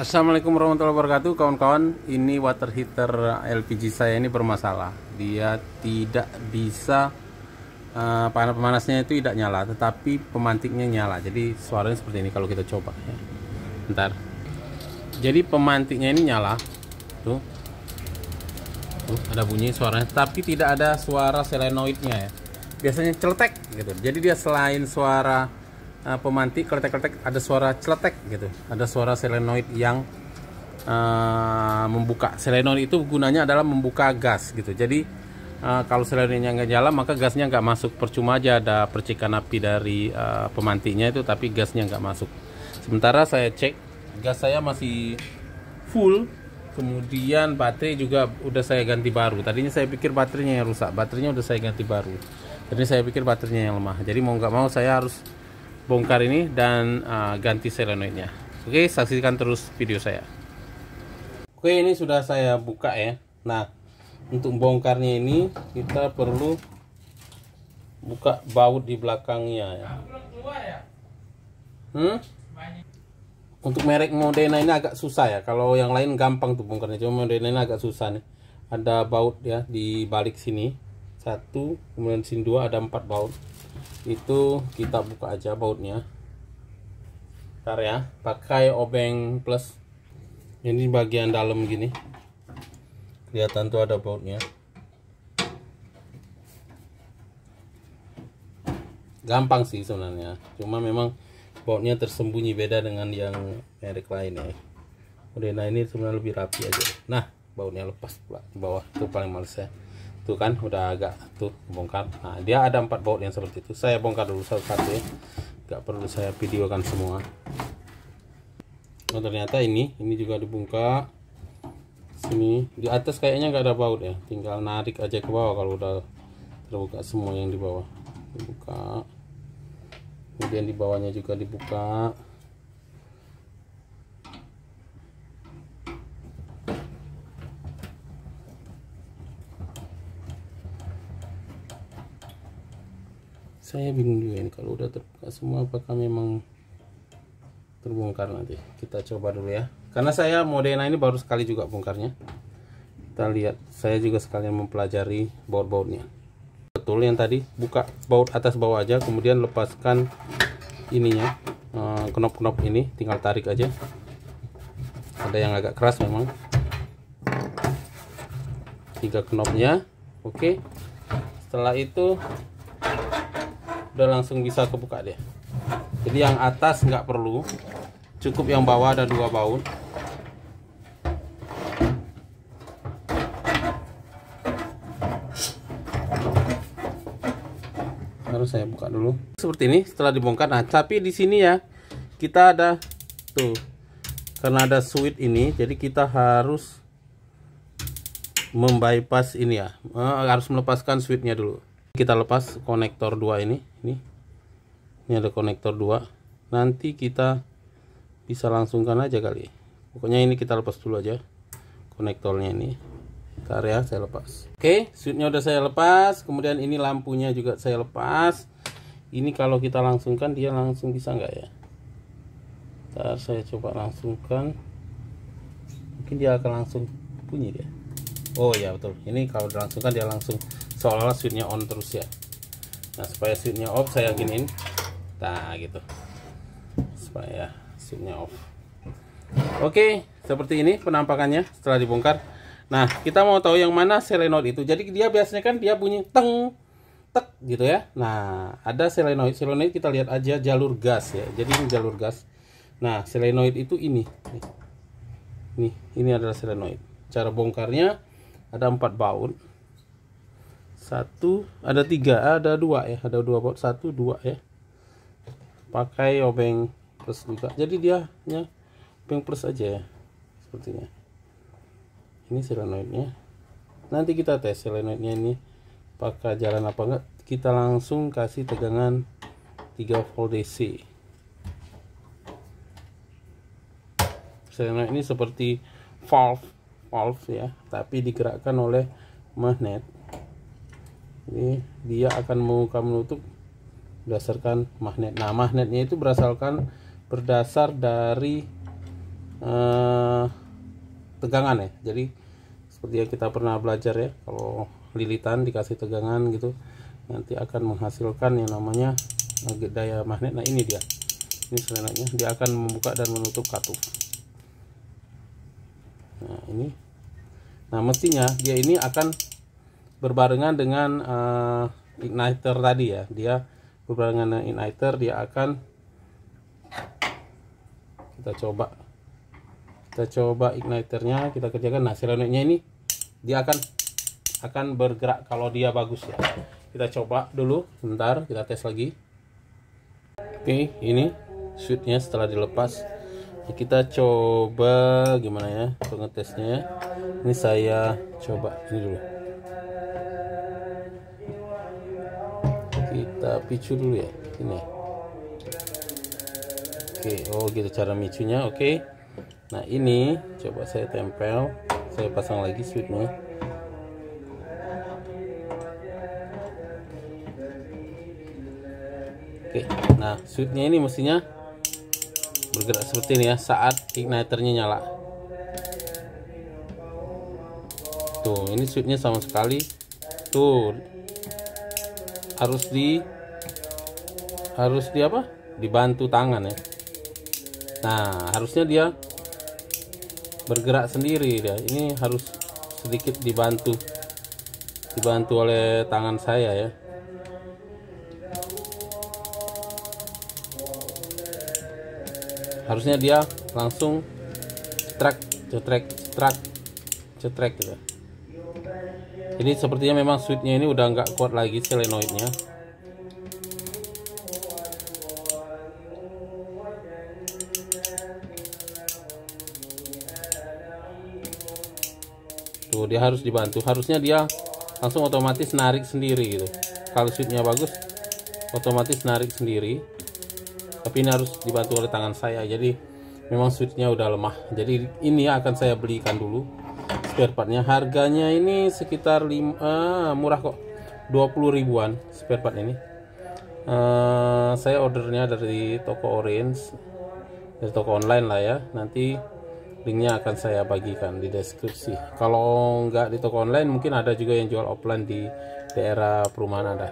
Assalamualaikum warahmatullahi wabarakatuh, kawan-kawan. Ini water heater LPG saya ini bermasalah. Dia tidak bisa panas-panasnya itu tidak nyala, tetapi pemantiknya nyala. Jadi suaranya seperti ini kalau kita coba ya. Bentar. Jadi pemantiknya ini nyala. Tuh ada bunyi suaranya, tapi tidak ada suara solenoidnya ya. Biasanya celetek gitu. Jadi dia selain suara pemantik kletek-kletek, ada suara celetek gitu, ada suara solenoid yang membuka. Solenoid itu gunanya adalah membuka gas gitu. Jadi kalau solenoidnya nggak nyala, maka gasnya nggak masuk. Percuma aja ada percikan api dari pemantiknya itu, tapi gasnya nggak masuk. Sementara saya cek, gas saya masih full. Kemudian baterai juga udah saya ganti baru. Tadinya saya pikir baterainya yang rusak, baterainya udah saya ganti baru. Jadi saya pikir baterainya yang lemah. Jadi mau nggak mau saya harus bongkar ini dan ganti solenoidnya. Oke, saksikan terus video saya. Oke, ini sudah saya buka ya. Nah, untuk bongkarnya ini kita perlu buka baut di belakangnya ya. Untuk merek Modena ini agak susah ya. Kalau yang lain gampang tuh bongkarnya, cuma Modena ini agak susah nih. Ada baut ya di balik sini. 1, kemudian sini 2, ada 4 baut. Itu kita buka aja bautnya. Bentar ya, pakai obeng plus. Ini bagian dalam gini. Kelihatan tuh ada bautnya. Gampang sih sebenarnya. Cuma memang bautnya tersembunyi, beda dengan yang merek lain ya. Modena ini sebenarnya lebih rapi aja. Nah, bautnya lepas pula di bawah. Itu paling males ya. Tuh kan udah agak tuh bongkar. Nah, dia ada 4 baut yang seperti itu. Saya bongkar dulu satu-satu ya. Gak perlu saya videokan semua. Oh, ternyata ini juga dibuka. Sini di atas kayaknya nggak ada baut ya. Tinggal narik aja ke bawah kalau udah terbuka semua yang di bawah. Dibuka. Kemudian di bawahnya juga dibuka. Saya bingung juga ini kalau udah terbuka semua apakah memang terbongkar. Nanti kita coba dulu ya, karena saya Modena ini baru sekali juga bongkarnya. Kita lihat, saya juga sekalian mempelajari baut-bautnya. Betul yang tadi, buka baut atas bawah aja, kemudian lepaskan ininya, knop-knop ini tinggal tarik aja. Ada yang agak keras memang. 3 knopnya. Oke, setelah itu udah langsung bisa kebuka deh. Jadi yang atas nggak perlu, cukup yang bawah ada 2 baut. Harus saya buka dulu seperti ini setelah dibongkar. Nah, tapi di sini ya kita ada tuh, karena ada switch ini, jadi kita harus membypass ini ya, harus melepaskan switchnya dulu. Kita lepas konektor 2 ini ada konektor 2. Nanti kita bisa langsungkan aja kali. Pokoknya ini kita lepas dulu aja konektornya ini. Bentar ya, saya lepas. Oke, switchnya udah saya lepas. Kemudian ini lampunya juga saya lepas. Ini kalau kita langsungkan dia langsung bisa nggak ya? Bentar, saya coba langsungkan. Mungkin dia akan langsung bunyi dia. Oh ya betul, ini kalau dilangsungkan dia langsung seolah-olah switchnya on terus ya. Nah, supaya switchnya off saya giniin. Nah gitu, supaya switchnya off. Oke, seperti ini penampakannya setelah dibongkar. Nah, kita mau tahu yang mana solenoid itu. Jadi dia biasanya kan dia bunyi teng tek gitu ya. Nah, ada solenoid kita lihat aja jalur gas ya. Jadi ini jalur gas. Nah, solenoid itu ini adalah solenoid. Cara bongkarnya ada 4 baut. 1, ada 3, ada 2 ya, ada 2 baut, 1, 2 ya. Pakai obeng plus juga. Jadi dia obeng plus aja ya, sepertinya. Ini solenoidnya. Nanti kita tes solenoidnya ini pakai jalan apa enggak. Kita langsung kasih tegangan 3 volt DC. Solenoid ini seperti valve ya, tapi digerakkan oleh magnet. Ini dia akan membuka menutup berdasarkan magnet. Nah, magnetnya itu berdasar dari tegangan ya. Jadi seperti yang kita pernah belajar ya, kalau lilitan dikasih tegangan gitu nanti akan menghasilkan yang namanya daya magnet. Nah ini dia, ini selenotnya, dia akan membuka dan menutup katup. Nah ini, nah mestinya dia ini akan berbarengan dengan igniter tadi ya, dia berbarengan dengan igniter, dia akan kita coba igniternya kita kerjakan. Nah selenotnya ini dia akan bergerak kalau dia bagus ya. Kita coba dulu bentar, kita tes lagi. Oke, ini switchnya setelah dilepas. Kita coba gimana ya pengetesnya. Ini saya coba ini dulu, kita picu dulu ya ini. Oke, oh gitu cara micunya. Oke, nah ini coba saya tempel, saya pasang lagi switchnya. Oke, nah switchnya ini mestinya bergerak seperti ini ya saat igniternya nyala. Tuh, ini switchnya sama sekali tuh harus apa? Dibantu tangan ya. Nah, harusnya dia bergerak sendiri dia. Ini harus sedikit dibantu oleh tangan saya ya. Harusnya dia langsung cetrek gitu. Jadi sepertinya memang switchnya ini udah nggak kuat lagi solenoidnya. Tuh dia harus dibantu, harusnya dia langsung otomatis narik sendiri gitu. Kalau switchnya bagus otomatis narik sendiri, tapi ini harus dibantu oleh tangan saya. Jadi memang switchnya udah lemah. Jadi ini akan saya belikan dulu spare partnya. Harganya ini sekitar murah kok, 20 ribuan spare part ini. Saya ordernya dari toko Orange, dari toko online lah ya. Nanti linknya akan saya bagikan di deskripsi. Kalau nggak di toko online mungkin ada juga yang jual offline di daerah perumahan ada.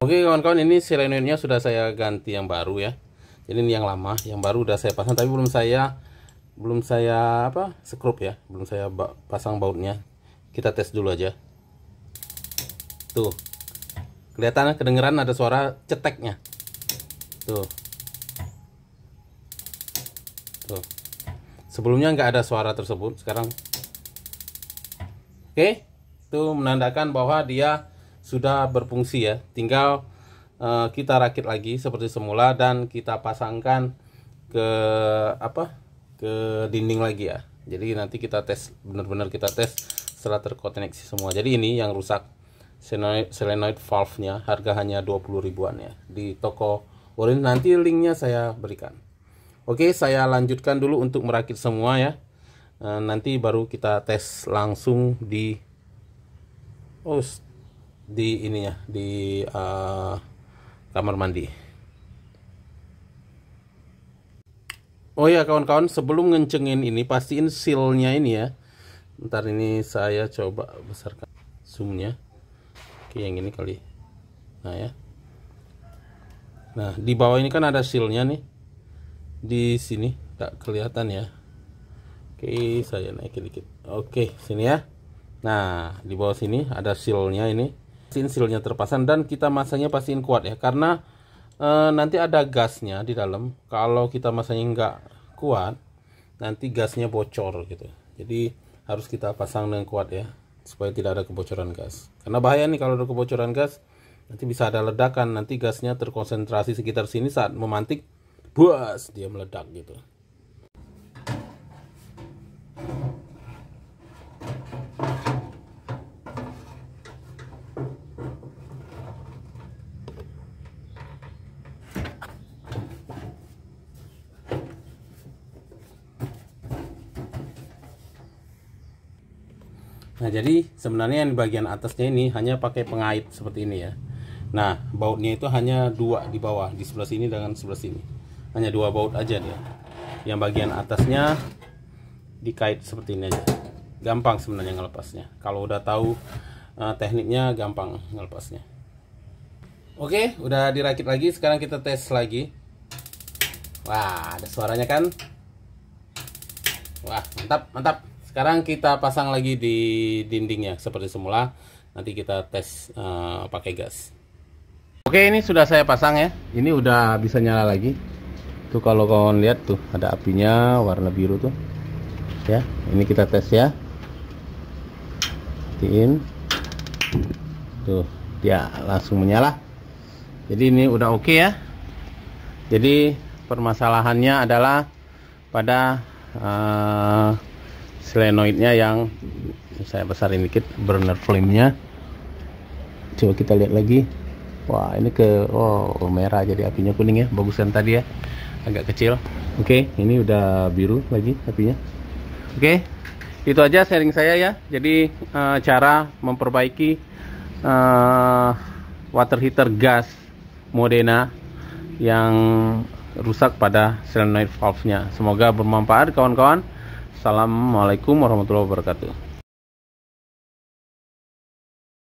Oke kawan-kawan, ini solenoidnya sudah saya ganti yang baru ya. Jadi ini yang lama, yang baru udah saya pasang, tapi belum saya apa skrup ya, belum saya pasang bautnya. Kita tes dulu aja. Tuh kelihatan, kedengeran ada suara ceteknya. Tuh sebelumnya nggak ada suara tersebut, sekarang oke. Itu menandakan bahwa dia sudah berfungsi ya. Tinggal kita rakit lagi seperti semula dan kita pasangkan ke dinding lagi ya. Jadi nanti kita tes, benar-benar kita tes setelah terkoneksi semua. Jadi ini yang rusak solenoid valve-nya, harga hanya 20 ribuan ya di toko Orange. Nanti linknya saya berikan. Oke, saya lanjutkan dulu untuk merakit semua ya. Nanti baru kita tes langsung di ininya, di kamar mandi. Oh ya kawan-kawan, sebelum ngencengin ini pastiin sealnya ini ya. Ntar ini saya coba besarkan zoomnya. Oke, yang ini kali. Nah ya. Nah di bawah ini kan ada sealnya nih. Di sini tak kelihatan ya. Oke, saya naikin dikit. Oke, sini ya. Nah di bawah sini ada sealnya ini. Sealnya terpasang dan kita masangnya pastiin kuat ya, karena nanti ada gasnya di dalam. Kalau kita masangnya nggak kuat nanti gasnya bocor gitu. Jadi harus kita pasang dengan kuat ya, supaya tidak ada kebocoran gas. Karena bahaya nih kalau ada kebocoran gas, nanti bisa ada ledakan. Nanti gasnya terkonsentrasi sekitar sini, saat memantik buas dia meledak gitu. Nah jadi sebenarnya yang di bagian atasnya ini hanya pakai pengait seperti ini ya. Nah bautnya itu hanya dua di bawah, di sebelah sini dengan sebelah sini. Hanya dua baut aja dia. Yang bagian atasnya dikait seperti ini aja. Gampang sebenarnya ngelepasnya. Kalau udah tahu tekniknya gampang ngelepasnya. Oke, udah dirakit lagi. Sekarang kita tes lagi. Wah, ada suaranya kan? Wah, mantap, mantap. Sekarang kita pasang lagi di dindingnya seperti semula. Nanti kita tes pakai gas. Oke, ini sudah saya pasang ya. Ini udah bisa nyala lagi. Tuh kalau kawan lihat tuh ada apinya warna biru tuh. Ya, ini kita tes ya. Matiin. Tuh, dia langsung menyala. Jadi ini udah oke ya. Jadi permasalahannya adalah pada solenoidnya yang saya besarin dikit, burner flame-nya. Coba kita lihat lagi. Wah, ini merah jadi apinya kuning ya, bagusan tadi ya. Agak kecil. Oke, ini udah biru lagi apinya. Oke, itu aja sharing saya ya. Jadi cara memperbaiki water heater gas Modena yang rusak pada solenoid valve-nya. Semoga bermanfaat kawan-kawan. Assalamualaikum warahmatullahi wabarakatuh.